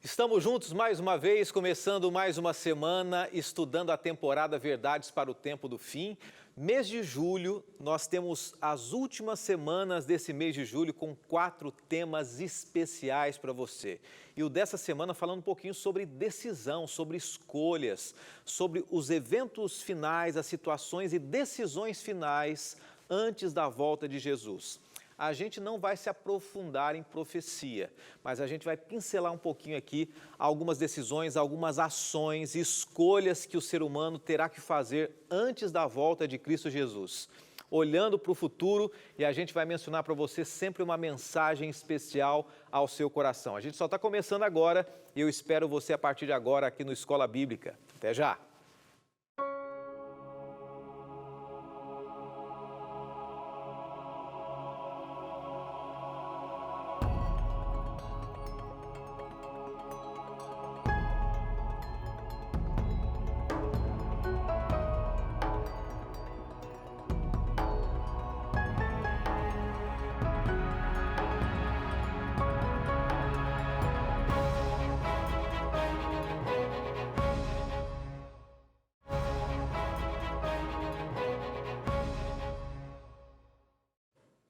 Estamos juntos mais uma vez, começando mais uma semana, estudando a temporada Verdades para o Tempo do Fim. Mês de julho, nós temos as últimas semanas desse mês de julho com 4 temas especiais para você. E o dessa semana falando um pouquinho sobre decisão, sobre escolhas, sobre os eventos finais, as situações e decisões finais antes da volta de Jesus. A gente não vai se aprofundar em profecia, mas a gente vai pincelar um pouquinho aqui algumas decisões, algumas ações, escolhas que o ser humano terá que fazer antes da volta de Cristo Jesus. Olhando para o futuro, e a gente vai mencionar para você sempre uma mensagem especial ao seu coração. A gente só está começando agora e eu espero você a partir de agora aqui no Escola Bíblica. Até já!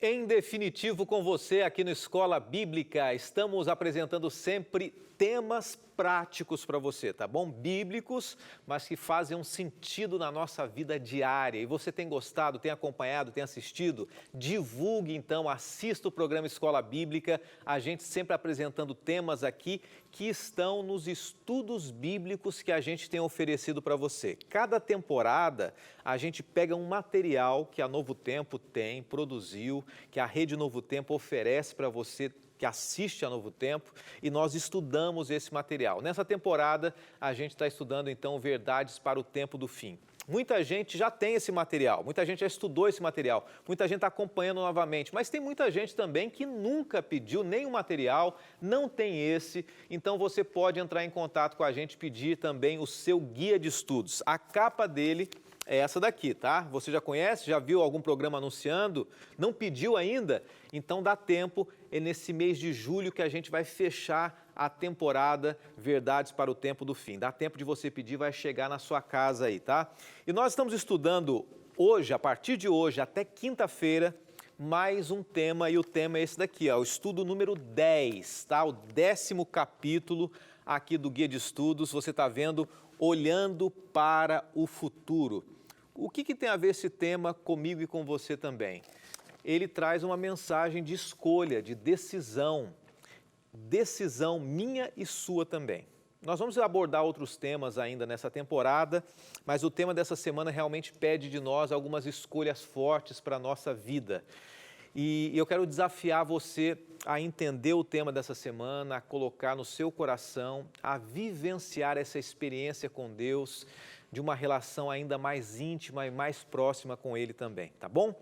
Em definitivo, com você aqui no Escola Bíblica, estamos apresentando sempre temas práticos para você, tá bom? Bíblicos, mas que fazem um sentido na nossa vida diária. E você tem gostado, tem acompanhado, tem assistido? Divulgue então, assista o programa Escola Bíblica, a gente sempre apresentando temas aqui que estão nos estudos bíblicos que a gente tem oferecido para você. Cada temporada a gente pega um material que a Novo Tempo tem, produziu, que a Rede Novo Tempo oferece para você que assiste a Novo Tempo, e nós estudamos esse material. Nessa temporada, a gente está estudando, então, Verdades para o Tempo do Fim. Muita gente já tem esse material, muita gente já estudou esse material, muita gente está acompanhando novamente, mas tem muita gente também que nunca pediu nenhum material, não tem esse, então você pode entrar em contato com a gente e pedir também o seu guia de estudos. A capa dele é essa daqui, tá? Você já conhece? Já viu algum programa anunciando? Não pediu ainda? Então dá tempo, é nesse mês de julho que a gente vai fechar a temporada Verdades para o Tempo do Fim. Dá tempo de você pedir, vai chegar na sua casa aí, tá? E nós estamos estudando hoje, a partir de hoje, até quinta-feira, mais um tema, e o tema é esse daqui, ó, o estudo número 10, tá? O 10º capítulo aqui do Guia de Estudos, você está vendo, Olhando para o Futuro. O que tem a ver esse tema comigo e com você também? Ele traz uma mensagem de escolha, de decisão minha e sua também. Nós vamos abordar outros temas ainda nessa temporada, mas o tema dessa semana realmente pede de nós algumas escolhas fortes para a nossa vida. E eu quero desafiar você a entender o tema dessa semana, a colocar no seu coração, a vivenciar essa experiência com Deus, de uma relação ainda mais íntima e mais próxima com Ele também, tá bom?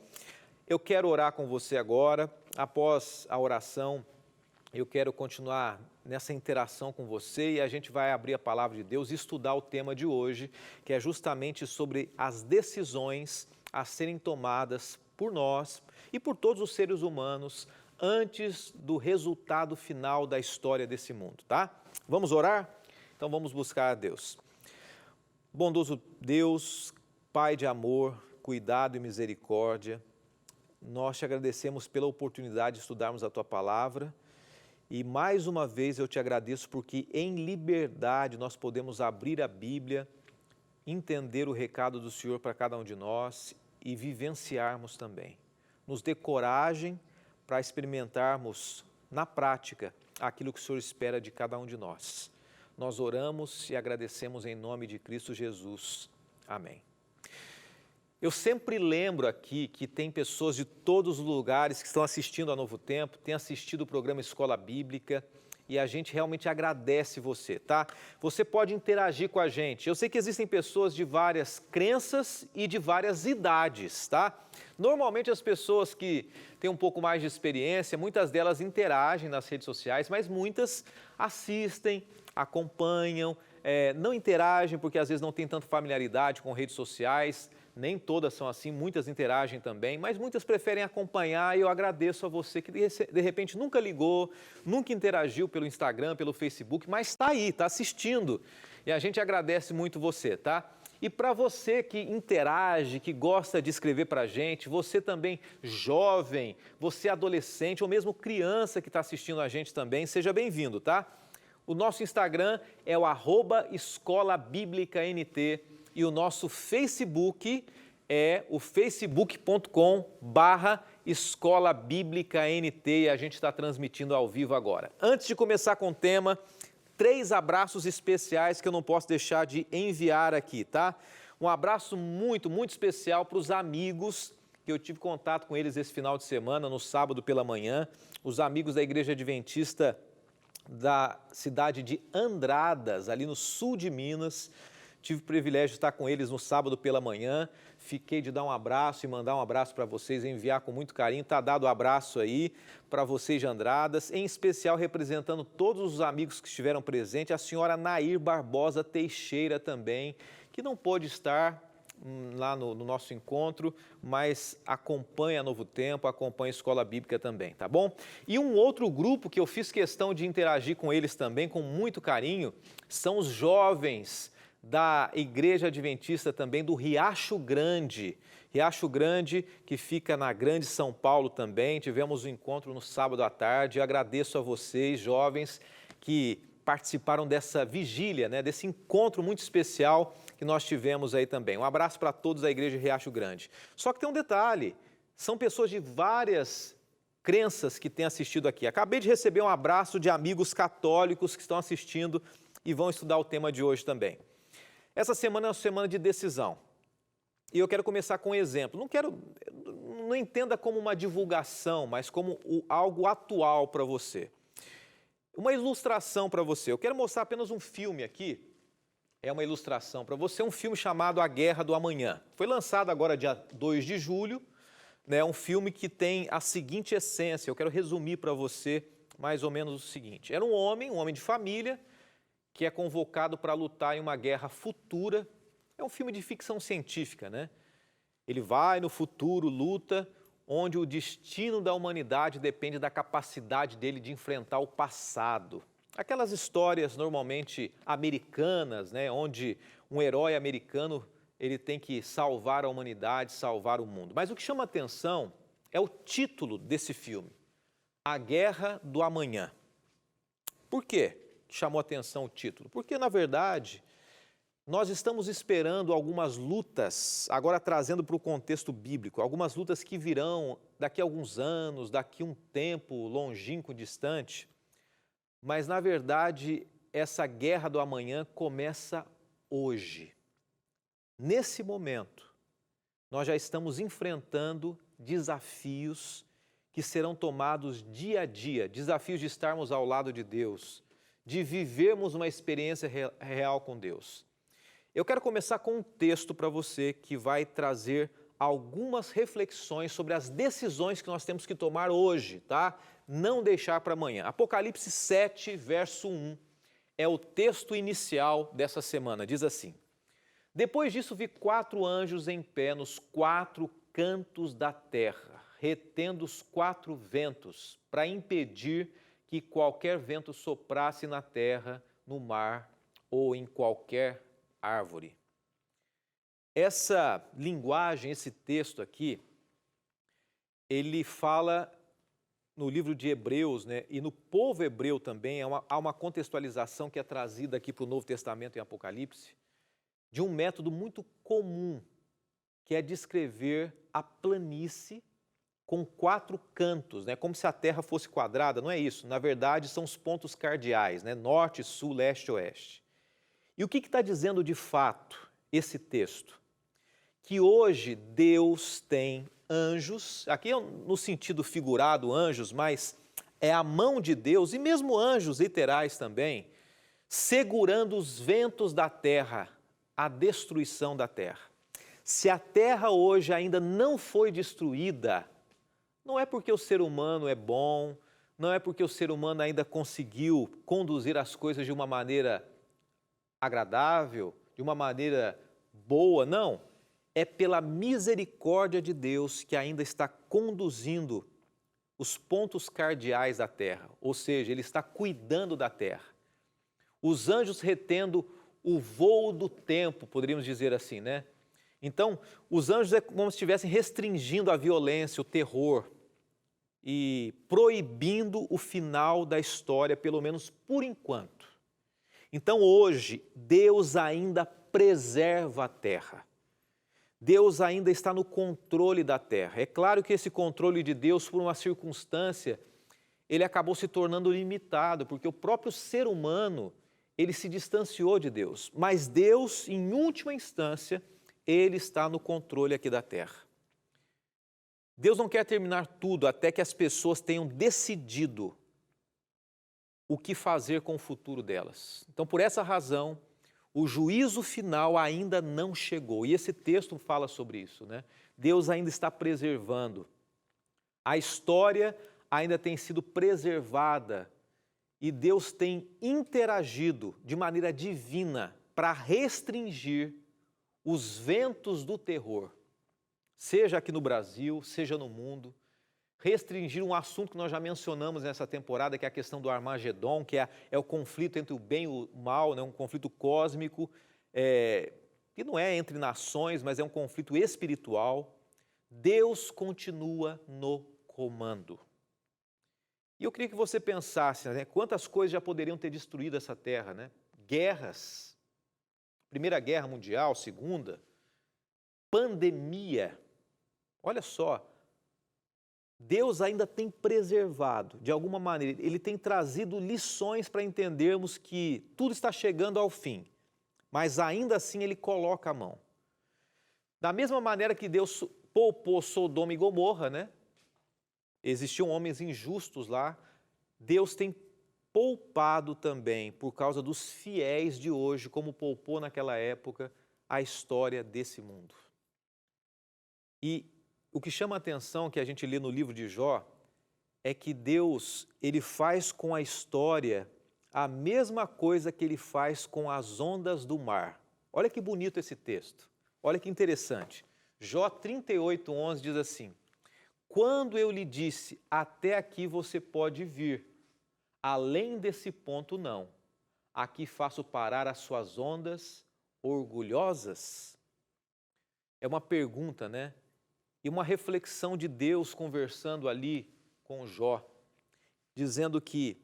Eu quero orar com você agora. Após a oração, eu quero continuar nessa interação com você e a gente vai abrir a palavra de Deus e estudar o tema de hoje, que é justamente sobre as decisões a serem tomadas por nós e por todos os seres humanos antes do resultado final da história desse mundo, tá? Vamos orar? Então vamos buscar a Deus. Bondoso Deus, Pai de amor, cuidado e misericórdia, nós te agradecemos pela oportunidade de estudarmos a Tua Palavra e mais uma vez eu te agradeço porque em liberdade nós podemos abrir a Bíblia, entender o recado do Senhor para cada um de nós e vivenciarmos também. Nos dê coragem para experimentarmos na prática aquilo que o Senhor espera de cada um de nós. Nós oramos e agradecemos em nome de Cristo Jesus. Amém. Eu sempre lembro aqui que tem pessoas de todos os lugares que estão assistindo a Novo Tempo, têm assistido o programa Escola Bíblica e a gente realmente agradece você, tá? Você pode interagir com a gente. Eu sei que existem pessoas de várias crenças e de várias idades, tá? Normalmente as pessoas que têm um pouco mais de experiência, muitas delas interagem nas redes sociais, mas muitas assistem, acompanham, não interagem porque às vezes não tem tanta familiaridade com redes sociais, Nem todas são assim, muitas interagem também, mas muitas preferem acompanhar e eu agradeço a você que de repente nunca ligou, nunca interagiu pelo Instagram, pelo Facebook, mas está aí, está assistindo. E a gente agradece muito você, tá? E para você que interage, que gosta de escrever para a gente, você também jovem, você adolescente ou mesmo criança que está assistindo a gente também, seja bem-vindo, tá? O nosso Instagram é o @escolabiblicant e o nosso Facebook é o facebook.com/escolabiblicant e a gente está transmitindo ao vivo agora. Antes de começar com o tema, 3 abraços especiais que eu não posso deixar de enviar aqui, tá? Um abraço muito, muito especial para os amigos que eu tive contato com eles esse final de semana, no sábado pela manhã, os amigos da Igreja Adventista da cidade de Andradas, ali no sul de Minas. Tive o privilégio de estar com eles no sábado pela manhã, fiquei de dar um abraço e mandar um abraço para vocês, enviar com muito carinho, está dado o abraço aí para vocês de Andradas, em especial representando todos os amigos que estiveram presentes, a senhora Nair Barbosa Teixeira também, que não pôde estar lá no nosso encontro, mas acompanha Novo Tempo, acompanha a Escola Bíblica também, tá bom? E um outro grupo que eu fiz questão de interagir com eles também, com muito carinho, são os jovens da Igreja Adventista também do Riacho Grande. Riacho Grande, que fica na Grande São Paulo também. Tivemos um encontro no sábado à tarde. Eu agradeço a vocês, jovens, que participaram dessa vigília, né, desse encontro muito especial que nós tivemos aí também. Um abraço para todos da Igreja Riacho Grande. Só que tem um detalhe, são pessoas de várias crenças que têm assistido aqui. Acabei de receber um abraço de amigos católicos que estão assistindo e vão estudar o tema de hoje também. Essa semana é uma semana de decisão e eu quero começar com um exemplo. Não entenda como uma divulgação, mas como algo atual para você. Uma ilustração para você. Eu quero mostrar apenas um filme aqui. É uma ilustração para você, um filme chamado A Guerra do Amanhã. Foi lançado agora dia 2 de julho, né? Um filme que tem a seguinte essência. Eu quero resumir para você mais ou menos o seguinte. Era um homem de família, que é convocado para lutar em uma guerra futura. É um filme de ficção científica, né? Ele vai no futuro, luta, onde o destino da humanidade depende da capacidade dele de enfrentar o passado. Aquelas histórias normalmente americanas, né? Onde um herói americano ele tem que salvar a humanidade, salvar o mundo. Mas o que chama atenção é o título desse filme, A Guerra do Amanhã. Por quê? Chamou atenção o título, porque na verdade nós estamos esperando algumas lutas, agora trazendo para o contexto bíblico, algumas lutas que virão daqui a alguns anos, daqui a um tempo longínquo, distante, mas na verdade essa guerra do amanhã começa hoje. Nesse momento, nós já estamos enfrentando desafios que serão tomados dia a dia, desafios de estarmos ao lado de Deus, de vivermos uma experiência real com Deus. Eu quero começar com um texto para você que vai trazer algumas reflexões sobre as decisões que nós temos que tomar hoje, tá? Não deixar para amanhã. Apocalipse 7, verso 1, é o texto inicial dessa semana. Diz assim: Depois disso vi 4 anjos em pé nos 4 cantos da terra, retendo os 4 ventos, para impedir que qualquer vento soprasse na terra, no mar ou em qualquer árvore. Essa linguagem, esse texto aqui, ele fala no livro de Hebreus, né, e no povo hebreu também, há uma contextualização que é trazida aqui para o Novo Testamento em Apocalipse, de um método muito comum, que é descrever a planície com 4 cantos, né? Como se a Terra fosse quadrada, não é isso. Na verdade, são os pontos cardeais, né? Norte, sul, leste, oeste. E o que está dizendo de fato esse texto? Que hoje Deus tem anjos, aqui é no sentido figurado anjos, mas é a mão de Deus, e mesmo anjos literais também, segurando os ventos da terra, a destruição da terra. Se a terra hoje ainda não foi destruída, não é porque o ser humano é bom, não é porque o ser humano ainda conseguiu conduzir as coisas de uma maneira agradável, de uma maneira boa, não. é pela misericórdia de Deus que ainda está conduzindo os pontos cardeais da terra, ou seja, Ele está cuidando da terra. Os anjos retendo o voo do tempo, poderíamos dizer assim, né? Então, os anjos é como se estivessem restringindo a violência, o terror e proibindo o final da história, pelo menos por enquanto. Então, hoje, Deus ainda preserva a terra. Deus ainda está no controle da terra. É claro que esse controle de Deus, por uma circunstância, ele acabou se tornando limitado, porque o próprio ser humano, ele se distanciou de Deus. Mas Deus, em última instância, Ele está no controle aqui da terra. Deus não quer terminar tudo até que as pessoas tenham decidido o que fazer com o futuro delas. Então, por essa razão, o juízo final ainda não chegou. E esse texto fala sobre isso, né? Deus ainda está preservando. A história ainda tem sido preservada e Deus tem interagido de maneira divina para restringir os ventos do terror, seja aqui no Brasil, seja no mundo, restringir um assunto que nós já mencionamos nessa temporada, que é a questão do Armagedon, que é o conflito entre o bem e o mal, né? Um conflito cósmico, que não é entre nações, mas é um conflito espiritual. Deus continua no comando. E eu queria que você pensasse, né, quantas coisas já poderiam ter destruído essa terra, né? Guerras, Primeira Guerra Mundial, Segunda, pandemia. Olha só, Deus ainda tem preservado, de alguma maneira, Ele tem trazido lições para entendermos que tudo está chegando ao fim, mas ainda assim Ele coloca a mão. Da mesma maneira que Deus poupou Sodoma e Gomorra, né? Existiam homens injustos lá, Deus tem poupado também, por causa dos fiéis de hoje, como poupou naquela época, a história desse mundo. E o que chama a atenção, que a gente lê no livro de Jó, é que Deus, Ele faz com a história a mesma coisa que Ele faz com as ondas do mar. Olha que bonito esse texto, olha que interessante. Jó 38:11 diz assim: quando eu lhe disse, até aqui você pode vir, além desse ponto não, aqui faço parar as suas ondas orgulhosas. É uma pergunta, né? E uma reflexão de Deus conversando ali com Jó, dizendo que,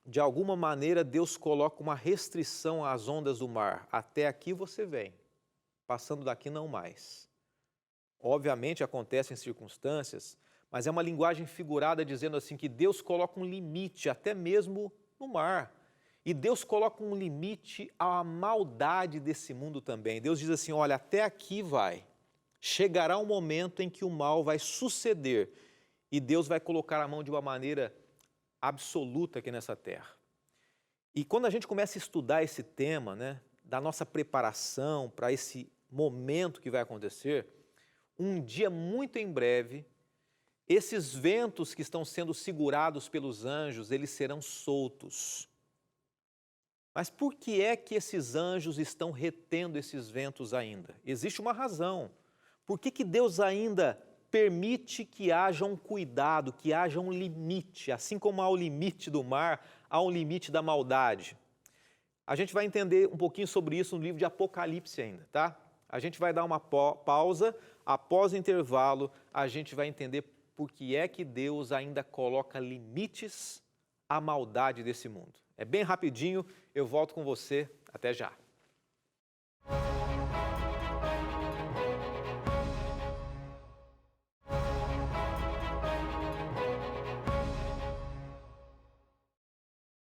de alguma maneira, Deus coloca uma restrição às ondas do mar. Até aqui você vem, passando daqui não mais. Obviamente acontecem circunstâncias, mas é uma linguagem figurada dizendo assim que Deus coloca um limite até mesmo no mar. E Deus coloca um limite à maldade desse mundo também. Deus diz assim, olha, até aqui vai. Chegará um momento em que o mal vai suceder e Deus vai colocar a mão de uma maneira absoluta aqui nessa terra. E quando a gente começa a estudar esse tema, né, da nossa preparação para esse momento que vai acontecer, um dia muito em breve, esses ventos que estão sendo segurados pelos anjos, eles serão soltos. Mas por que é que esses anjos estão retendo esses ventos ainda? Existe uma razão. Por que Deus ainda permite que haja um cuidado, que haja um limite? Assim como há o limite do mar, há um limite da maldade. A gente vai entender um pouquinho sobre isso no livro de Apocalipse ainda, tá? A gente vai dar uma pausa, após o intervalo, a gente vai entender por que é que Deus ainda coloca limites à maldade desse mundo. É bem rapidinho, eu volto com você, até já.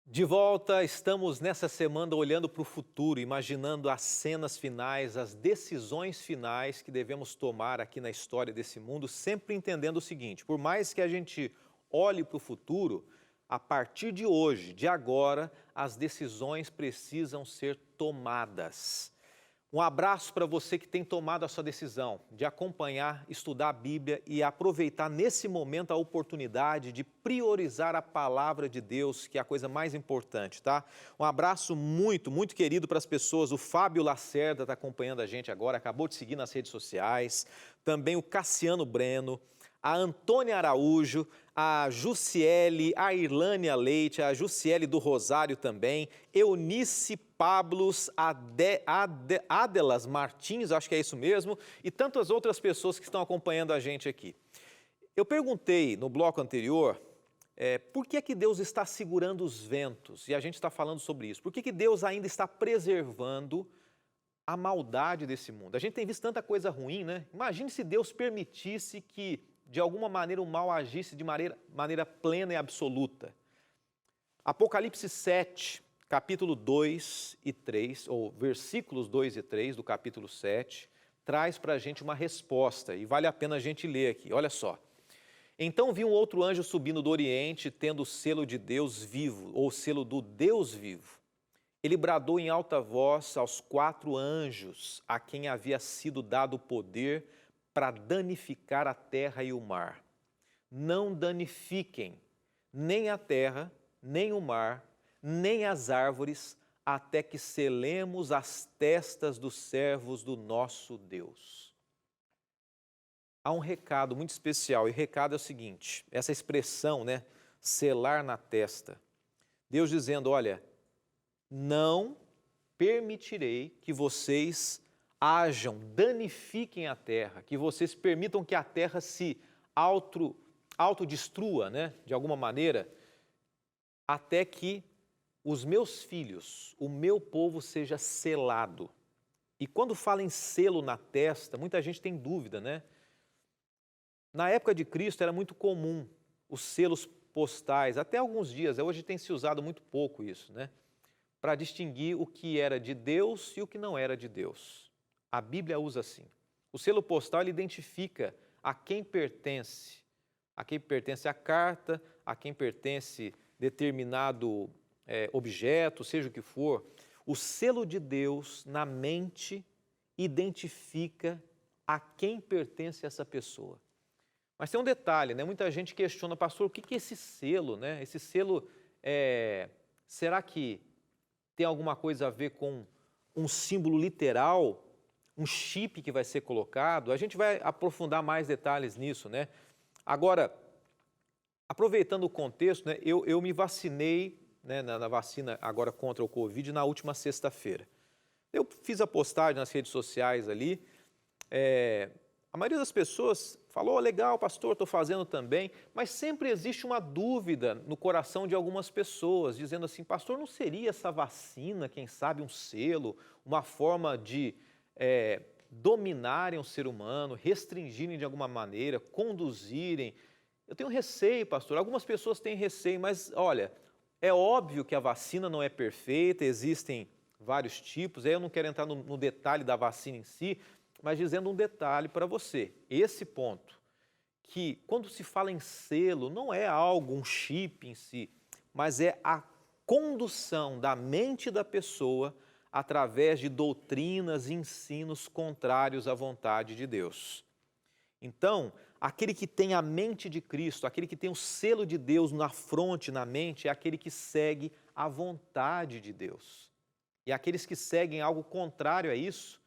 De volta, estamos nessa semana olhando para o futuro, imaginando as cenas finais, as decisões finais que devemos tomar aqui na história desse mundo, sempre entendendo o seguinte, por mais que a gente olhe para o futuro, a partir de hoje, de agora, as decisões precisam ser tomadas. Um abraço para você que tem tomado a sua decisão de acompanhar, estudar a Bíblia e aproveitar nesse momento a oportunidade de priorizar a palavra de Deus, que é a coisa mais importante, tá? Um abraço muito, muito querido para as pessoas. O Fábio Lacerda está acompanhando a gente agora, acabou de seguir nas redes sociais. Também o Cassiano Breno, a Antônia Araújo, a Jussiele, a Irlânia Leite, a Jussiele do Rosário também, Eunice Pablos, Adelas Martins, acho que é isso mesmo, e tantas outras pessoas que estão acompanhando a gente aqui. Eu perguntei no bloco anterior, por que é que Deus está segurando os ventos? E a gente está falando sobre isso. Por que Deus ainda está preservando a maldade desse mundo? A gente tem visto tanta coisa ruim, né? Imagine se Deus permitisse que, de alguma maneira, o mal agisse de maneira plena e absoluta. Apocalipse 7, capítulo 2 e 3, ou versículos 2 e 3 do capítulo 7, traz para a gente uma resposta, e vale a pena a gente ler aqui, olha só. Então vi um outro anjo subindo do Oriente, tendo o selo de Deus vivo, ou selo do Deus vivo. Ele bradou em alta voz aos 4 anjos, a quem havia sido dado o poder para danificar a terra e o mar. Não danifiquem nem a terra, nem o mar, nem as árvores, até que selemos as testas dos servos do nosso Deus. Há um recado muito especial, e o recado é o seguinte, essa expressão, né, selar na testa. Deus dizendo, olha, não permitirei que vocês danifiquem a terra, que vocês permitam que a terra se autodestrua, né, de alguma maneira, até que os meus filhos, o meu povo seja selado. E quando fala em selo na testa, muita gente tem dúvida, né? Na época de Cristo era muito comum os selos postais, até alguns dias, hoje tem se usado muito pouco isso, né? Para distinguir o que era de Deus e o que não era de Deus. A Bíblia usa assim. O selo postal ele identifica a quem pertence a carta, a quem pertence determinado objeto, seja o que for. O selo de Deus na mente identifica a quem pertence essa pessoa. Mas tem um detalhe, né? Muita gente questiona, pastor, o que é esse selo, né? Esse selo, será que tem alguma coisa a ver com um símbolo literal, um chip que vai ser colocado? A gente vai aprofundar mais detalhes nisso, né? Agora, aproveitando o contexto, né, eu me vacinei, né, na vacina agora contra o Covid na última sexta-feira. Eu fiz a postagem nas redes sociais ali, a maioria das pessoas falou, legal, pastor, estou fazendo também, mas sempre existe uma dúvida no coração de algumas pessoas, dizendo assim, pastor, não seria essa vacina, quem sabe, um selo, uma forma de dominarem o ser humano, restringirem de alguma maneira, conduzirem? Eu tenho receio, pastor, algumas pessoas têm receio, mas olha, é óbvio que a vacina não é perfeita, existem vários tipos, aí eu não quero entrar no detalhe da vacina em si, mas dizendo um detalhe para você, esse ponto, que quando se fala em selo, não é algo, um chip em si, mas é a condução da mente da pessoa através de doutrinas e ensinos contrários à vontade de Deus. Então, aquele que tem a mente de Cristo, aquele que tem o selo de Deus na fronte, na mente, é aquele que segue a vontade de Deus. E aqueles que seguem algo contrário a isso,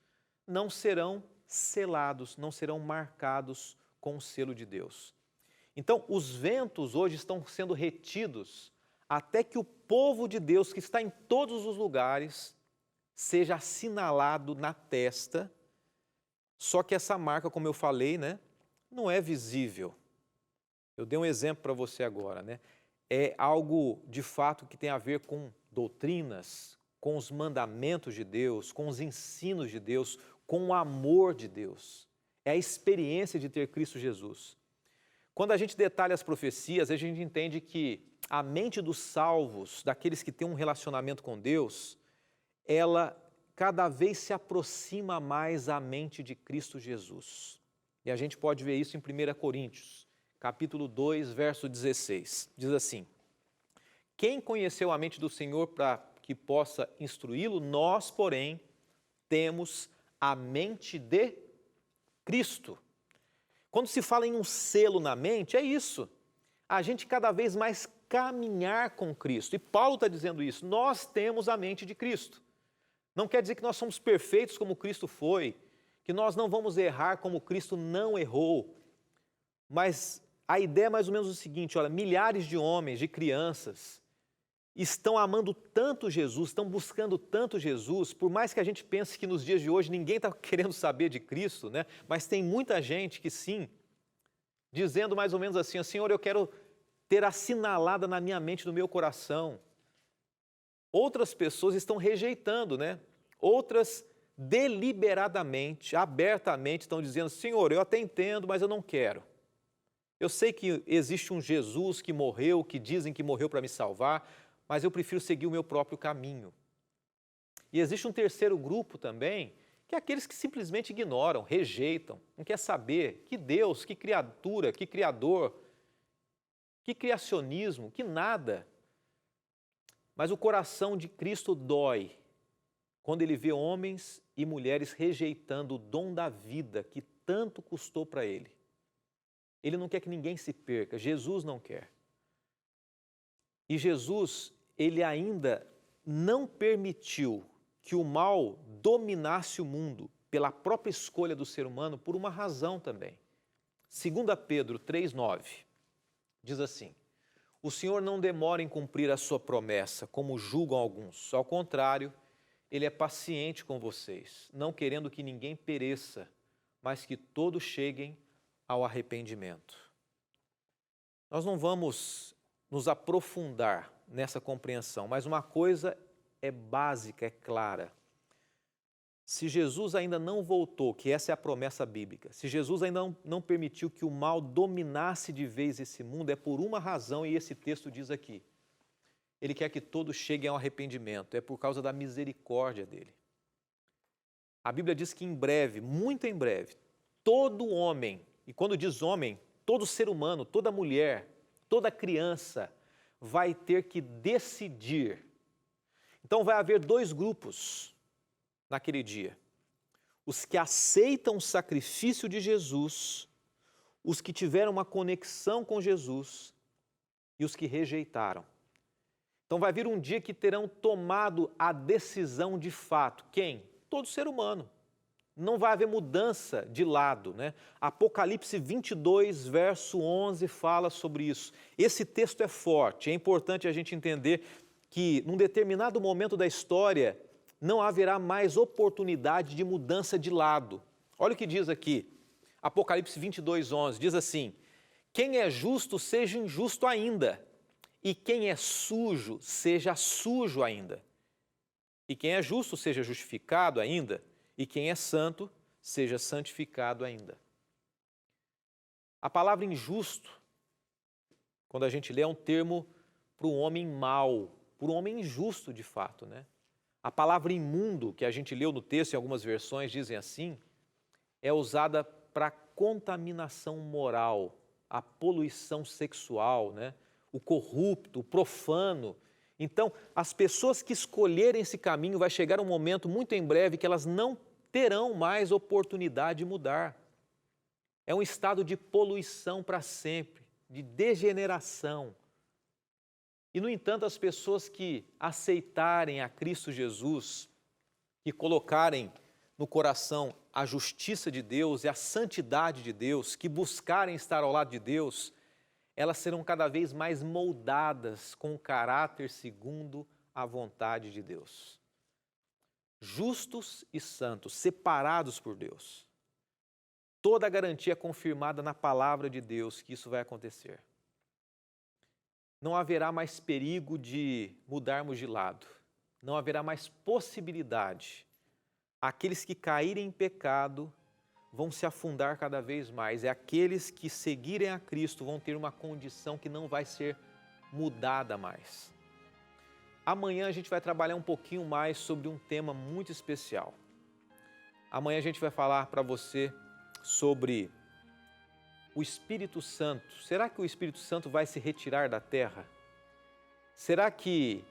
não serão selados, não serão marcados com o selo de Deus. Então, os ventos hoje estão sendo retidos até que o povo de Deus, que está em todos os lugares, seja assinalado na testa. Só que essa marca, como eu falei, né, não é visível. Eu dei um exemplo para você agora, né? É algo, de fato, que tem a ver com doutrinas, com os mandamentos de Deus, com os ensinos de Deus, com o amor de Deus. É a experiência de ter Cristo Jesus. Quando a gente detalha as profecias, a gente entende que a mente dos salvos, daqueles que têm um relacionamento com Deus, ela cada vez se aproxima mais à mente de Cristo Jesus. E a gente pode ver isso em 1 Coríntios, capítulo 2, verso 16. Diz assim, quem conheceu a mente do Senhor para que possa instruí-lo? Nós, porém, temos a mente de Cristo. Quando se fala em um selo na mente, é isso. A gente cada vez mais caminhar com Cristo. E Paulo está dizendo isso, nós temos a mente de Cristo. Não quer dizer que nós somos perfeitos como Cristo foi, que nós não vamos errar como Cristo não errou. Mas a ideia é mais ou menos o seguinte, olha, milhares de homens, de crianças, estão amando tanto Jesus, estão buscando tanto Jesus, por mais que a gente pense que nos dias de hoje ninguém está querendo saber de Cristo, né? Mas tem muita gente que sim, dizendo mais ou menos assim, Senhor, eu quero ter assinalada na minha mente, no meu coração. Outras pessoas estão rejeitando, né? Outras deliberadamente, abertamente estão dizendo, Senhor, eu até entendo, mas eu não quero. Eu sei que existe um Jesus que morreu, que dizem que morreu para me salvar, mas eu prefiro seguir o meu próprio caminho. E existe um terceiro grupo também, que é aqueles que simplesmente ignoram, rejeitam, não quer saber que Deus, que criatura, que Criador, que criacionismo, que nada. Mas o coração de Cristo dói quando ele vê homens e mulheres rejeitando o dom da vida que tanto custou para ele. Ele não quer que ninguém se perca, Jesus não quer. E Jesus, ele ainda não permitiu que o mal dominasse o mundo pela própria escolha do ser humano por uma razão também. 2 Pedro 3,9 diz assim, o Senhor não demora em cumprir a sua promessa, como julgam alguns. Ao contrário, Ele é paciente com vocês, não querendo que ninguém pereça, mas que todos cheguem ao arrependimento. Nós não vamos nos aprofundar nessa compreensão, mas uma coisa é básica, é clara. Se Jesus ainda não voltou, que essa é a promessa bíblica, se Jesus ainda não permitiu que o mal dominasse de vez esse mundo, é por uma razão, e esse texto diz aqui. Ele quer que todos cheguem ao arrependimento, é por causa da misericórdia dele. A Bíblia diz que em breve, muito em breve, todo homem, e quando diz homem, todo ser humano, toda mulher, toda criança, vai ter que decidir. Então vai haver dois grupos naquele dia. Os que aceitam o sacrifício de Jesus, os que tiveram uma conexão com Jesus e os que rejeitaram. Então vai vir um dia que terão tomado a decisão de fato. Quem? Todo ser humano. Não vai haver mudança de lado, né? Apocalipse 22, verso 11 fala sobre isso. Esse texto é forte, é importante a gente entender que num determinado momento da história não haverá mais oportunidade de mudança de lado. Olha o que diz aqui, Apocalipse 22, 11, diz assim, quem é justo seja injusto ainda, e quem é sujo seja sujo ainda. E quem é justo seja justificado ainda, e quem é santo seja santificado ainda. A palavra injusto, quando a gente lê, é um termo para um homem mau, para um homem injusto de fato, né? A palavra imundo, que a gente leu no texto, em algumas versões dizem assim, é usada para contaminação moral, a poluição sexual, né? O corrupto, o profano. Então, as pessoas que escolherem esse caminho, vai chegar um momento muito em breve que elas não terão mais oportunidade de mudar. É um estado de poluição para sempre, de degeneração. E, no entanto, as pessoas que aceitarem a Cristo Jesus, que colocarem no coração a justiça de Deus e a santidade de Deus, que buscarem estar ao lado de Deus, elas serão cada vez mais moldadas com o caráter segundo a vontade de Deus. Justos e santos, separados por Deus. Toda a garantia é confirmada na palavra de Deus que isso vai acontecer. Não haverá mais perigo de mudarmos de lado. Não haverá mais possibilidade. Aqueles que caírem em pecado vão se afundar cada vez mais. É aqueles que seguirem a Cristo vão ter uma condição que não vai ser mudada mais. Amanhã a gente vai trabalhar um pouquinho mais sobre um tema muito especial. Amanhã a gente vai falar para você sobre o Espírito Santo. Será que o Espírito Santo vai se retirar da terra? Será que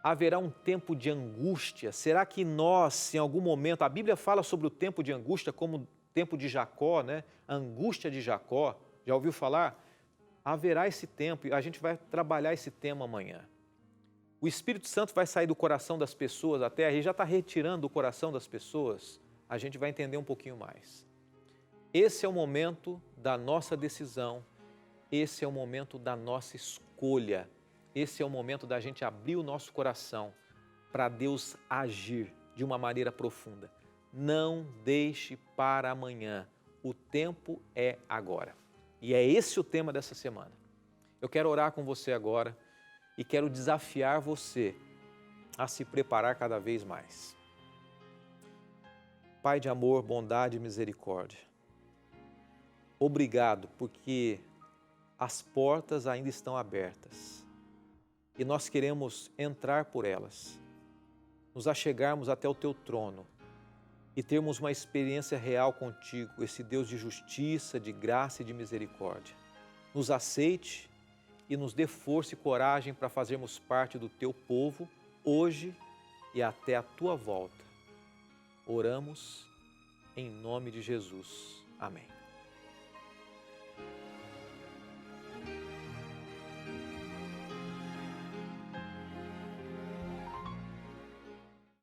haverá um tempo de angústia? Será que nós, em algum momento, a Bíblia fala sobre o tempo de angústia como o tempo de Jacó, né? A angústia de Jacó, já ouviu falar? Haverá esse tempo e a gente vai trabalhar esse tema amanhã. O Espírito Santo vai sair do coração das pessoas da terra e já está retirando do coração das pessoas. A gente vai entender um pouquinho mais. Esse é o momento da nossa decisão, esse é o momento da nossa escolha, esse é o momento da gente abrir o nosso coração para Deus agir de uma maneira profunda. Não deixe para amanhã, o tempo é agora. E é esse o tema dessa semana. Eu quero orar com você agora e quero desafiar você a se preparar cada vez mais. Pai de amor, bondade e misericórdia, obrigado porque as portas ainda estão abertas e nós queremos entrar por elas, nos achegarmos até o Teu trono e termos uma experiência real contigo, esse Deus de justiça, de graça e de misericórdia. Nos aceite e nos dê força e coragem para fazermos parte do Teu povo hoje e até a Tua volta. Oramos em nome de Jesus. Amém.